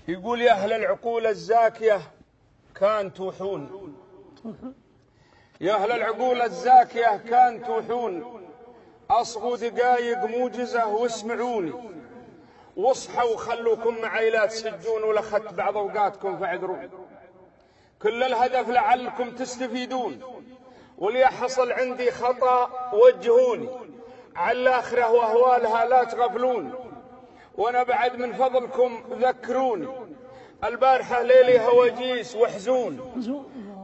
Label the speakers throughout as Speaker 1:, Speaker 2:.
Speaker 1: يقول: يا أهل العقول الزاكية كان توحون، يا أهل العقول الزاكية كان توحون، أصغوا دقايق موجزة واسمعوني، واصحوا وخلوكم معي لا تسجون، ولخت بعض أوقاتكم فاعذرون. كل الهدف لعلكم تستفيدون، وليحصل عندي خطأ وجهوني، على الآخرة وأهوالها لا تغفلون، وأنا بعد من فضلكم ذكروني. البارحة ليلي هواجيس وحزون،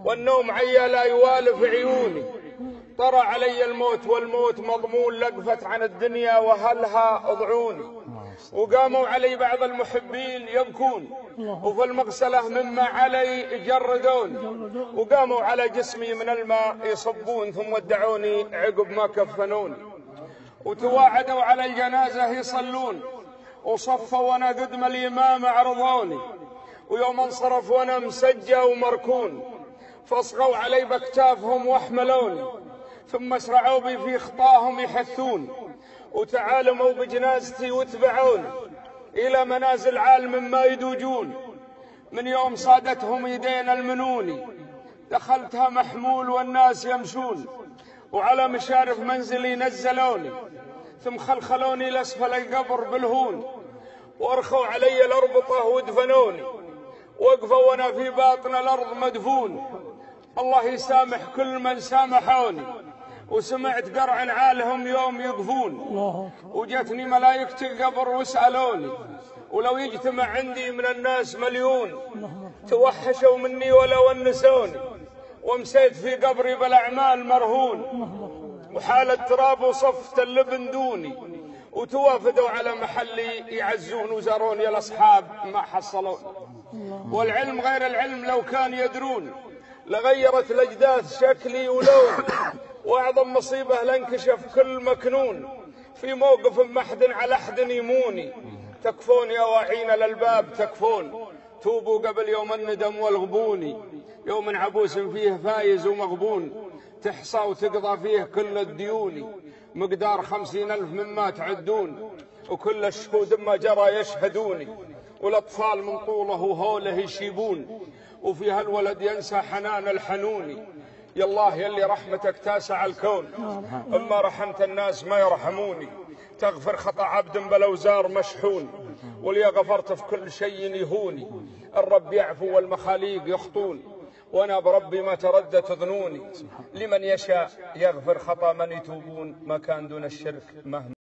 Speaker 1: والنوم عيا لا يوالف عيوني، طرى علي الموت والموت مضمون، لقفت عن الدنيا وهلها اضعوني. وقاموا علي بعض المحبين يبكون، وفي المغسلة مما علي جردوني، وقاموا على جسمي من الماء يصبون، ثم ودعوني عقب ما كفنوني. وتواعدوا على الجنازة يصلون، وصفوا وانا قدم الإمام عرضوني، ويوم انصرف وانا مسجى ومركون، فاصغوا علي باكتافهم واحملوني، ثم اسرعوا بي في خطاهم يحثون، وتعالموا بجنازتي واتبعوني إلى منازل عالم ما يدوجون. من يوم صادتهم يدين المنوني، دخلتها محمول والناس يمشون، وعلى مشارف منزلي نزلوني، ثم خلخلوني لأسفل القبر بالهون، وارخوا علي الأربطة ودفنوني، وقفوا وانا في باطن الأرض مدفون. الله يسامح كل من سامحوني، وسمعت قرع عالهم يوم يقفون، وجتني ملايكة القبر وسألوني، ولو يجتمع عندي من الناس مليون توحشوا مني ولا ونسوني، ومسيت في قبري بالأعمال مرهون، وحال التراب وصفت اللبن دوني، وتوافدوا على محلي يعزون، وزاروني الأصحاب ما حصلون. والعلم غير العلم لو كان يدرون، لغيرت الأجداث شكلي ولون، وأعظم مصيبة لانكشف كل مكنون، في موقف محد على أحد يموني. تكفون يا واعين للباب تكفون، توبوا قبل يوم الندم والغبون، يوم عبوس فيه فايز ومغبون، تحصى وتقضى فيه كل الديون، مقدار 50,000 مما تعدون، وكل الشهود ما جرى يشهدوني، والأطفال من طوله وهوله يشيبون، وفي هالولد ينسى حنان الحنون. يا الله يلي رحمتك تاسع الكون، اما رحمت الناس ما يرحموني، تغفر خطأ عبد بالاوزار مشحون، وليا غفرت في كل شيء يهوني. الرب يعفو والمخاليق يخطون، وانا بربي ما تردت ظنوني. لمن يشاء يغفر خطأ من يتوبون، ما كان دون الشرك مهما